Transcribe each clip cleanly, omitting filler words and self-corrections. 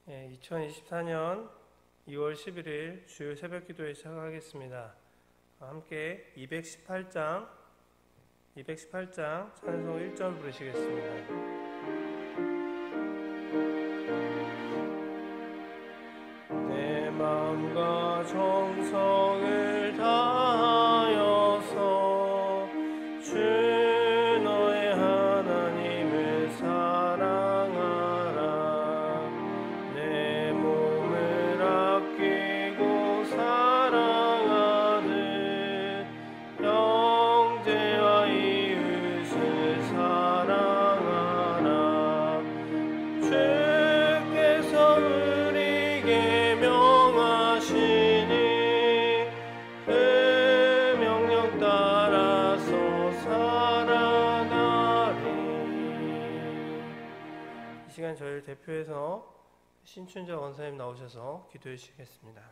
2024년 2월 11일 주일 새벽 기도회 시작하겠습니다. 함께 218장 찬송 1절 부르시겠습니다. 내 마음과 정성을 다하여서 주 너의 하나님을 사랑하라. 내 몸을 아끼고 사랑하듯 형제와 이웃을 사랑하라. 주께서 우리에게 명하시니 그 명령 따라서 살아가리. 이 시간 저희를 대표해서 신춘자 원사님 나오셔서 기도해 주시겠습니다.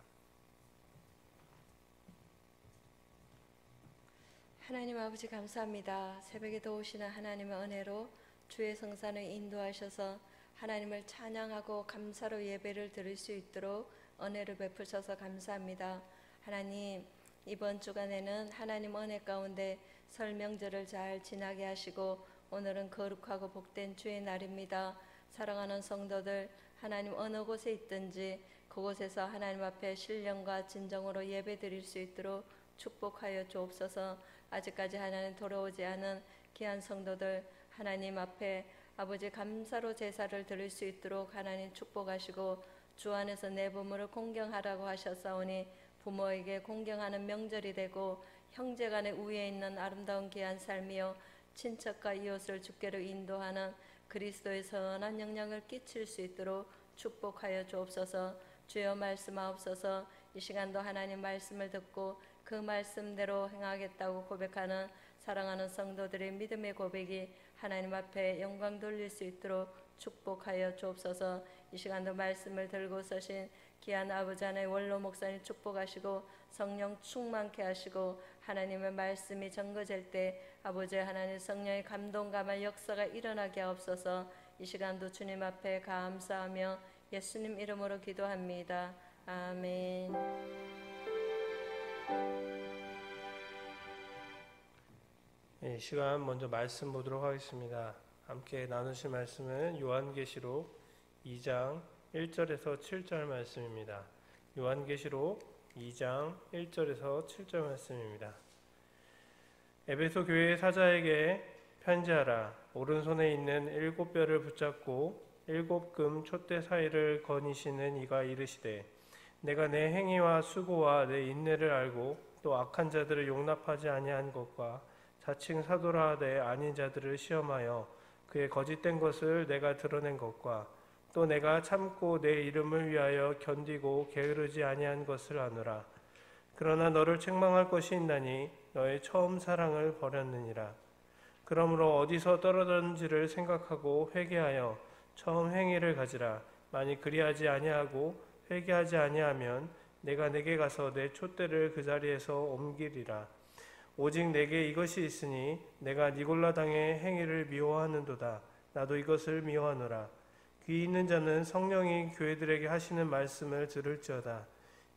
하나님 아버지 감사합니다. 새벽에도 오시는 하나님의 은혜로 주의 성산을 인도하셔서 하나님을 찬양하고 감사로 예배를 드릴 수 있도록 은혜를 베푸셔서 감사합니다. 하나님, 이번 주간에는 하나님 은혜 가운데 설 명절을 잘 지나게 하시고 오늘은 거룩하고 복된 주의 날입니다. 사랑하는 성도들, 하나님 어느 곳에 있든지 그곳에서 하나님 앞에 신령과 진정으로 예배 드릴 수 있도록 축복하여 주옵소서. 아직까지 하나님 돌아오지 않은 귀한 성도들 하나님 앞에 아버지 감사로 제사를 드릴 수 있도록 하나님 축복하시고 주 안에서 내 부모를 공경하라고 하셨사오니 부모에게 공경하는 명절이 되고 형제간의 우위에 있는 아름다운 귀한 삶이요 친척과 이웃을 주께로 인도하는 그리스도의 선한 영향을 끼칠 수 있도록 축복하여 주옵소서. 주여 말씀하옵소서. 이 시간도 하나님 말씀을 듣고 그 말씀대로 행하겠다고 고백하는 사랑하는 성도들의 믿음의 고백이 하나님 앞에 영광 돌릴 수 있도록 축복하여 주옵소서. 이 시간도 말씀을 들고 서신 귀한 아버지 하나님 원로 목사님 축복하시고 성령 충만케 하시고 하나님의 말씀이 전거질 때 아버지 하나님 성령의 감동감한 역사가 일어나게 하옵소서. 이 시간도 주님 앞에 감사하며 예수님 이름으로 기도합니다. 아멘. 이 시간 먼저 말씀 보도록 하겠습니다. 함께 나누실 말씀은 요한계시록 2장 1절에서 7절 말씀입니다. 요한계시록 2장 1절에서 7절 말씀입니다. 에베소 교회의 사자에게 편지하라. 오른손에 있는 7뼈를 붙잡고 7금 촛대 사이를 거니시는 이가 이르시되 내가 내 행위와 수고와 내 인내를 알고 또 악한 자들을 용납하지 아니한 것과 자칭 사도라 하되 아닌 자들을 시험하여 그의 거짓된 것을 내가 드러낸 것과 또 내가 참고 내 이름을 위하여 견디고 게으르지 아니한 것을 아노라. 그러나 너를 책망할 것이 있나니 너의 처음 사랑을 버렸느니라. 그러므로 어디서 떨어졌는지를 생각하고 회개하여 처음 행위를 가지라. 만일 그리하지 아니하고 회개하지 아니하면 내가 내게 가서 내 촛대를 그 자리에서 옮기리라. 오직 내게 이것이 있으니 내가 니골라 당의 행위를 미워하는도다. 나도 이것을 미워하노라. 귀 있는 자는 성령이 교회들에게 하시는 말씀을 들을지어다.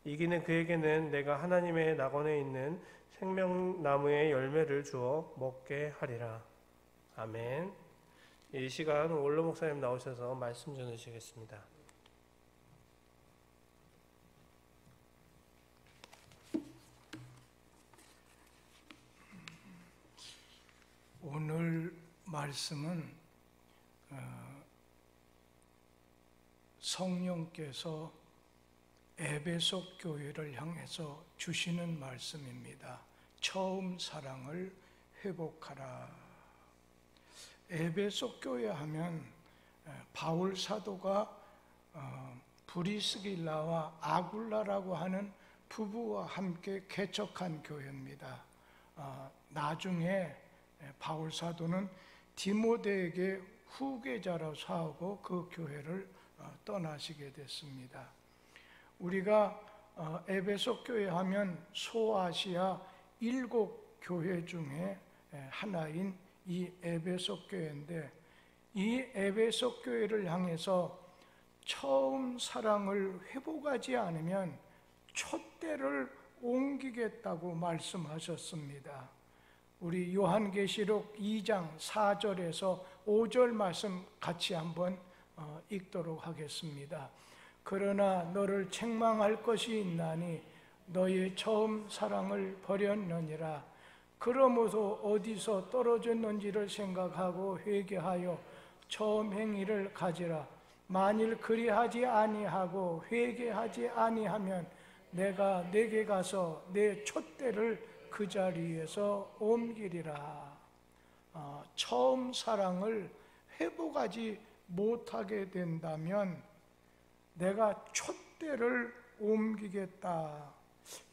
이기는 그에게는 내가 하나님의 낙원에 있는 생명나무의 열매를 주어 먹게 하리라. 아멘. 이 시간 원로 목사님 나오셔서 말씀 전하시겠습니다. 오늘 말씀은 성령께서 에베소 교회를 향해서 주시는 말씀입니다. 처음 사랑을 회복하라. 에베소 교회 하면 바울 사도가 브리스길라와 아굴라라고 하는 부부와 함께 개척한 교회입니다. 나중에 바울 사도는 디모데에게 후계자로서 하고 그 교회를 떠나시게 됐습니다. 우리가 에베소 교회 하면 소아시아 7교회 중에 하나인 이 에베소 교회인데 이 에베소 교회를 향해서 처음 사랑을 회복하지 않으면 촛대를 옮기겠다고 말씀하셨습니다. 우리 요한계시록 2장 4절에서 5절 말씀 같이 한번 읽도록 하겠습니다. 그러나 너를 책망할 것이 있나니 너의 처음 사랑을 버렸느니라. 그러므로 어디서 떨어졌는지를 생각하고 회개하여 처음 행위를 가지라. 만일 그리하지 아니하고 회개하지 아니하면 내가 내게 가서 내 촛대를 그 자리에서 옮기리라. 처음 사랑을 회복하지 못하게 된다면 내가 촛대를 옮기겠다.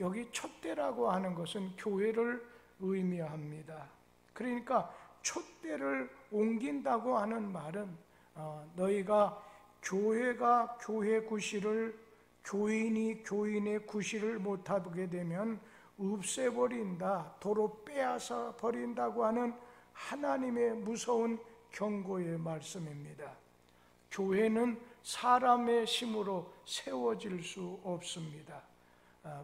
여기 촛대라고 하는 것은 교회를 의미합니다. 그러니까 촛대를 옮긴다고 하는 말은 너희가 교회가 교회 구실을, 교인이 교인의 구실을 못하게 되면 없애버린다, 도로 빼앗아 버린다고 하는 하나님의 무서운 경고의 말씀입니다. 교회는 사람의 힘으로 세워질 수 없습니다.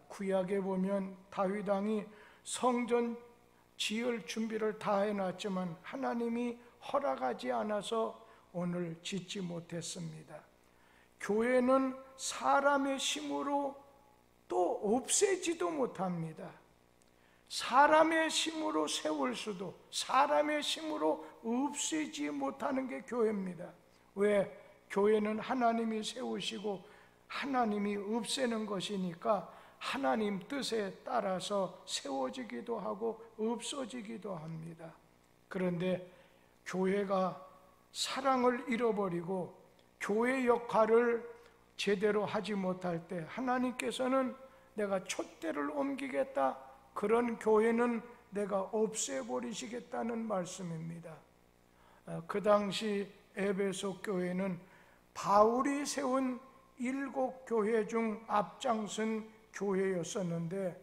구약에 보면 다윗 왕이 성전 지을 준비를 다 해놨지만 하나님이 허락하지 않아서 오늘 짓지 못했습니다. 교회는 사람의 힘으로 또 없애지도 못합니다. 사람의 힘으로 세울 수도, 사람의 힘으로 없애지 못하는 게 교회입니다. 왜? 교회는 하나님이 세우시고 하나님이 없애는 것이니까 하나님 뜻에 따라서 세워지기도 하고 없어지기도 합니다. 그런데 교회가 사랑을 잃어버리고 교회 역할을 제대로 하지 못할 때 하나님께서는 내가 촛대를 옮기겠다, 그런 교회는 내가 없애버리시겠다는 말씀입니다. 그 당시 에베소 교회는 바울이 세운 7교회 중 앞장선 교회였었는데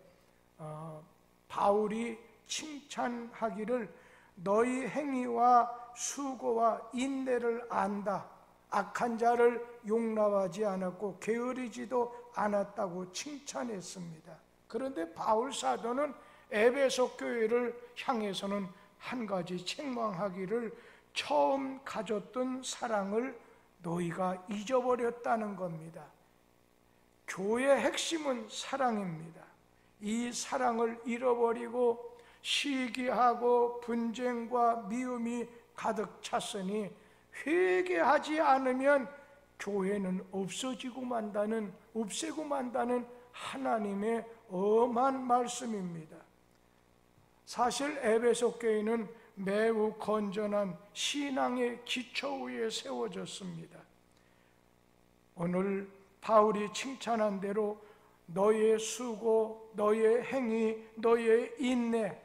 바울이 칭찬하기를 너희 행위와 수고와 인내를 안다, 악한 자를 용납하지 않았고 게으르지도 않았다고 칭찬했습니다. 그런데 바울 사도는 에베소 교회를 향해서는 한 가지 책망하기를 처음 가졌던 사랑을 너희가 잊어버렸다는 겁니다. 교회의 핵심은 사랑입니다. 이 사랑을 잃어버리고 시기하고 분쟁과 미움이 가득 찼으니 회개하지 않으면 교회는 없어지고 만다는, 없애고 만다는 하나님의 엄한 말씀입니다. 사실 에베소 교회는 매우 건전한 신앙의 기초 위에 세워졌습니다. 오늘 바울이 칭찬한 대로 너의 수고, 너의 행위, 너의 인내,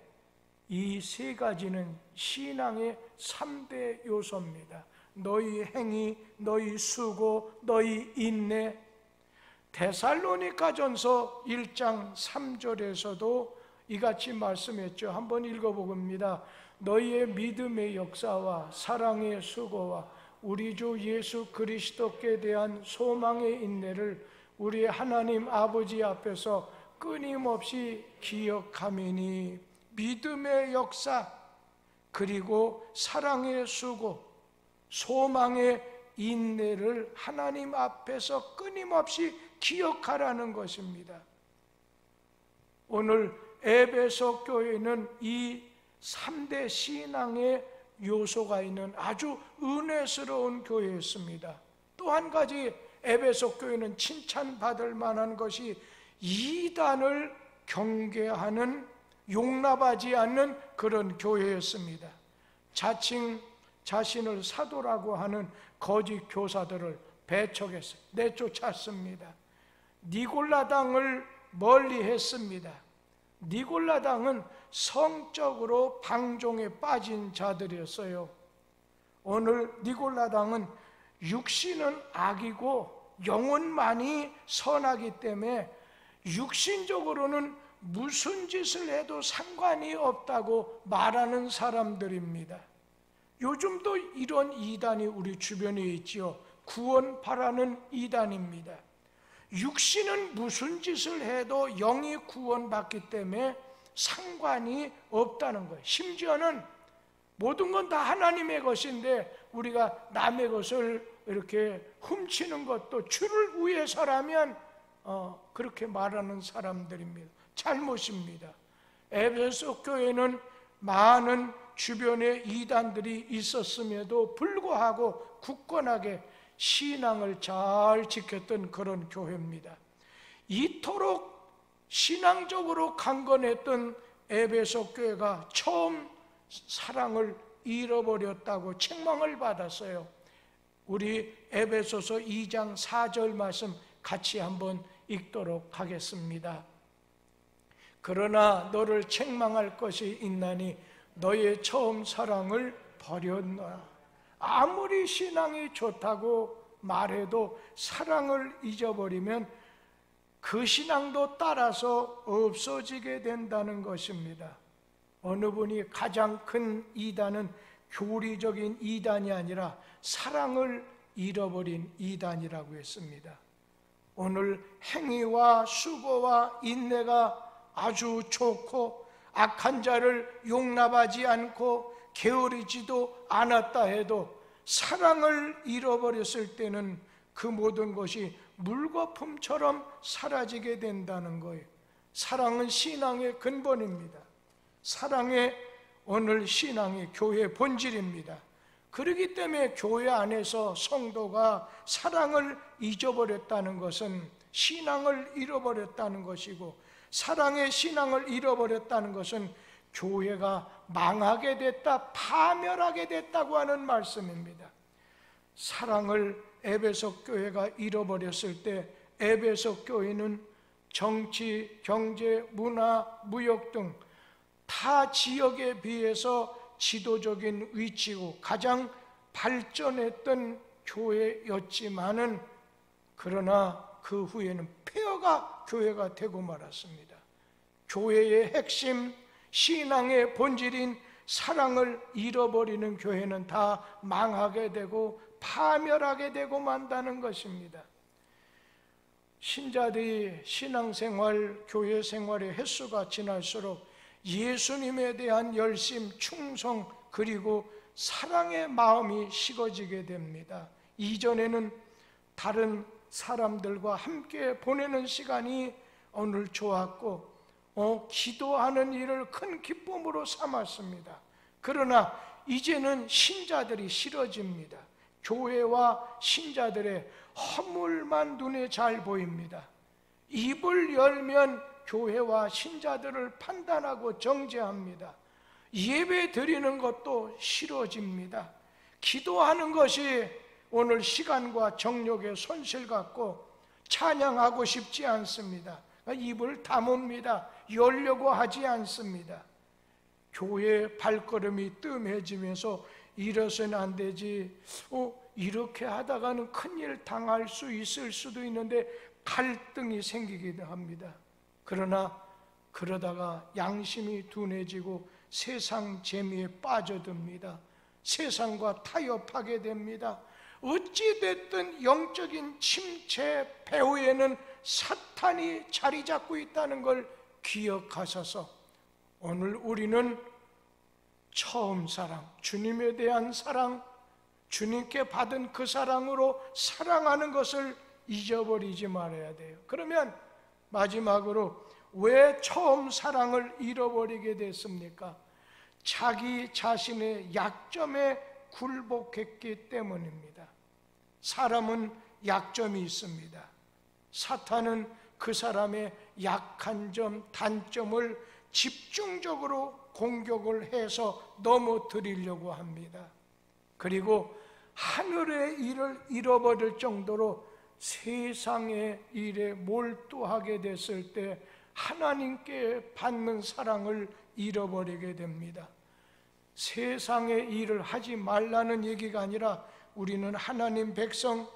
이 세 가지는 신앙의 3대 요소입니다. 너희 행위, 너희 수고, 너희 인내. 데살로니가전서 1장 3절에서도 이같이 말씀했죠. 한번 읽어보겠습니다. 너희의 믿음의 역사와 사랑의 수고와 우리 주 예수 그리스도께 대한 소망의 인내를 우리 하나님 아버지 앞에서 끊임없이 기억하미니, 믿음의 역사, 그리고 사랑의 수고, 소망의 인내를 하나님 앞에서 끊임없이 기억하라는 것입니다. 오늘 에베소 교회는 이 3대 신앙의 요소가 있는 아주 은혜스러운 교회였습니다. 또 한 가지 에베소 교회는 칭찬받을 만한 것이 이단을 경계하는, 용납하지 않는 그런 교회였습니다. 자칭 자신을 사도라고 하는 거짓 교사들을 배척했어요. 내쫓았습니다. 니골라당을 멀리했습니다. 니골라당은 성적으로 방종에 빠진 자들이었어요. 오늘 니골라당은 육신은 악이고 영혼만이 선하기 때문에 육신적으로는 무슨 짓을 해도 상관이 없다고 말하는 사람들입니다. 요즘도 이런 이단이 우리 주변에 있지요. 구원 바라는 이단입니다. 육신은 무슨 짓을 해도 영이 구원받기 때문에 상관이 없다는 거예요. 심지어는 모든 건 다 하나님의 것인데 우리가 남의 것을 이렇게 훔치는 것도 주를 위해서라면 그렇게 말하는 사람들입니다. 잘못입니다. 에베소 교회는 많은 주변에 이단들이 있었음에도 불구하고 굳건하게 신앙을 잘 지켰던 그런 교회입니다. 이토록 신앙적으로 강건했던 에베소 교회가 처음 사랑을 잃어버렸다고 책망을 받았어요. 우리 에베소서 2장 4절 말씀 같이 한번 읽도록 하겠습니다. 그러나 너를 책망할 것이 있나니 너의 처음 사랑을 버렸노라. 아무리 신앙이 좋다고 말해도 사랑을 잊어버리면 그 신앙도 따라서 없어지게 된다는 것입니다. 어느 분이 가장 큰 이단은 교리적인 이단이 아니라 사랑을 잃어버린 이단이라고 했습니다. 오늘 행위와 수고와 인내가 아주 좋고 악한 자를 용납하지 않고 게으르지도 않았다 해도 사랑을 잃어버렸을 때는 그 모든 것이 물거품처럼 사라지게 된다는 거예요. 사랑은 신앙의 근본입니다. 사랑의 오늘 신앙이 교회의 본질입니다. 그렇기 때문에 교회 안에서 성도가 사랑을 잊어버렸다는 것은 신앙을 잃어버렸다는 것이고, 사랑의 신앙을 잃어버렸다는 것은 교회가 망하게 됐다, 파멸하게 됐다고 하는 말씀입니다. 사랑을 에베소 교회가 잃어버렸을 때 에베소 교회는 정치, 경제, 문화, 무역 등 타 지역에 비해서 지도적인 위치고 가장 발전했던 교회였지만은, 그러나 그 후에는 폐허가 교회가 되고 말았습니다. 교회의 핵심, 신앙의 본질인 사랑을 잃어버리는 교회는 다 망하게 되고 파멸하게 되고 만다는 것입니다. 신자들이 신앙생활, 교회 생활의 횟수가 지날수록 예수님에 대한 열심, 충성, 그리고 사랑의 마음이 식어지게 됩니다. 이전에는 다른 사람들과 함께 보내는 시간이 오늘 좋았고 기도하는 일을 큰 기쁨으로 삼았습니다. 그러나 이제는 신자들이 싫어집니다. 교회와 신자들의 허물만 눈에 잘 보입니다. 입을 열면 교회와 신자들을 판단하고 정죄합니다. 예배 드리는 것도 싫어집니다. 기도하는 것이 오늘 시간과 정력의 손실 같고 찬양하고 싶지 않습니다. 입을 다뭅니다. 열려고 하지 않습니다. 교회 발걸음이 뜸해지면서 이래서는 안 되지, 이렇게 하다가는 큰일 당할 수 있을 수도 있는데 갈등이 생기기도 합니다. 그러나 그러다가 양심이 둔해지고 세상 재미에 빠져듭니다. 세상과 타협하게 됩니다. 어찌됐든 영적인 침체 배후에는 사탄이 자리 잡고 있다는 걸 기억하셔서 오늘 우리는 처음 사랑, 주님에 대한 사랑, 주님께 받은 그 사랑으로 사랑하는 것을 잊어버리지 말아야 돼요. 그러면 마지막으로 왜 처음 사랑을 잃어버리게 됐습니까? 자기 자신의 약점에 굴복했기 때문입니다. 사람은 약점이 있습니다. 사탄은 그 사람의 약한 점, 단점을 집중적으로 공격을 해서 넘어뜨리려고 합니다. 그리고 하늘의 일을 잃어버릴 정도로 세상의 일에 몰두하게 됐을 때 하나님께 받는 사랑을 잃어버리게 됩니다. 세상의 일을 하지 말라는 얘기가 아니라 우리는 하나님 백성,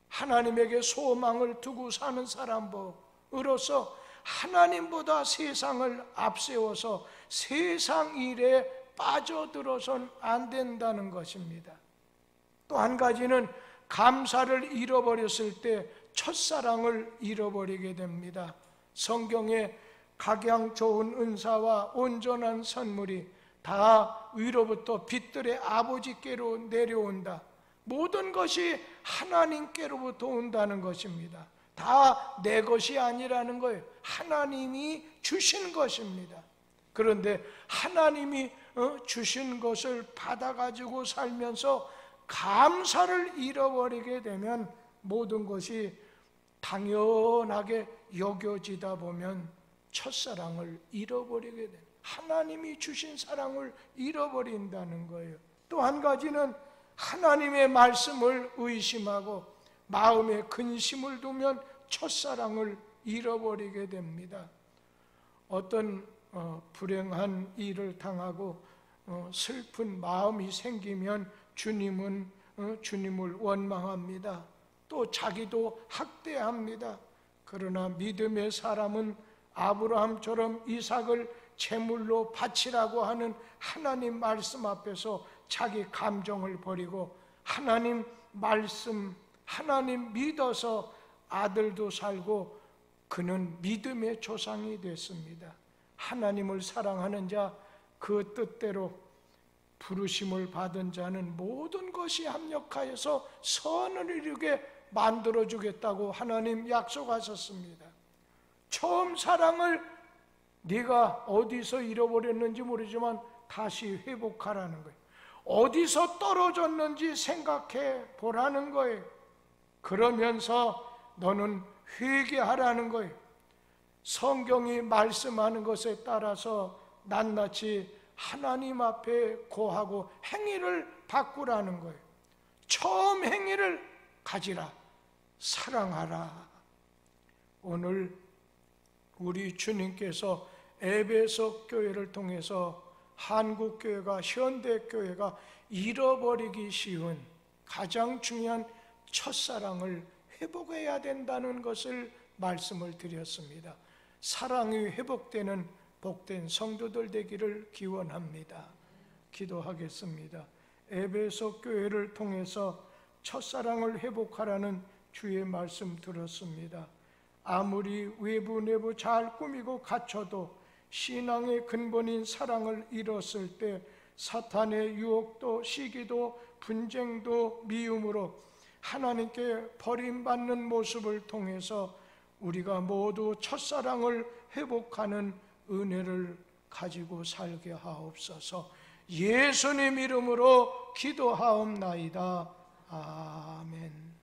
하나님에게 소망을 두고 사는 사람으로서 하나님보다 세상을 앞세워서 세상 일에 빠져들어선 안 된다는 것입니다. 또 한 가지는 감사를 잃어버렸을 때 첫사랑을 잃어버리게 됩니다. 성경에 각양 좋은 은사와 온전한 선물이 다 위로부터 빛들의 아버지께로 내려온다. 모든 것이 하나님께로부터 온다는 것입니다. 다 내 것이 아니라는 거예요. 하나님이 주신 것입니다. 그런데 하나님이 주신 것을 받아가지고 살면서 감사를 잃어버리게 되면 모든 것이 당연하게 여겨지다 보면 첫사랑을 잃어버리게 됩니다. 하나님이 주신 사랑을 잃어버린다는 거예요. 또 한 가지는 하나님의 말씀을 의심하고 마음에 근심을 두면 첫사랑을 잃어버리게 됩니다. 어떤 불행한 일을 당하고 슬픈 마음이 생기면 주님을 원망합니다. 또 자기도 학대합니다. 그러나 믿음의 사람은 아브라함처럼 이삭을 제물로 바치라고 하는 하나님 말씀 앞에서 자기 감정을 버리고 하나님 말씀, 하나님 믿어서 아들도 살고 그는 믿음의 조상이 됐습니다. 하나님을 사랑하는 자, 그 뜻대로 부르심을 받은 자는 모든 것이 합력하여서 선을 이루게 만들어주겠다고 하나님 약속하셨습니다. 처음 사랑을 네가 어디서 잃어버렸는지 모르지만 다시 회복하라는 거예요. 어디서 떨어졌는지 생각해 보라는 거예요. 그러면서 너는 회개하라는 거예요. 성경이 말씀하는 것에 따라서 낱낱이 하나님 앞에 고하고 행위를 바꾸라는 거예요. 처음 행위를 가지라. 사랑하라. 오늘 우리 주님께서 에베소 교회를 통해서 한국교회가, 현대교회가 잃어버리기 쉬운 가장 중요한 첫사랑을 회복해야 된다는 것을 말씀을 드렸습니다. 사랑이 회복되는 복된 성도들 되기를 기원합니다. 기도하겠습니다. 에베소 교회를 통해서 첫사랑을 회복하라는 주의 말씀 들었습니다. 아무리 외부 내부 잘 꾸미고 갖춰도 신앙의 근본인 사랑을 잃었을 때 사탄의 유혹도 시기도 분쟁도 미움으로 하나님께 버림받는 모습을 통해서 우리가 모두 첫사랑을 회복하는 은혜를 가지고 살게 하옵소서. 예수님 이름으로 기도하옵나이다. 아멘.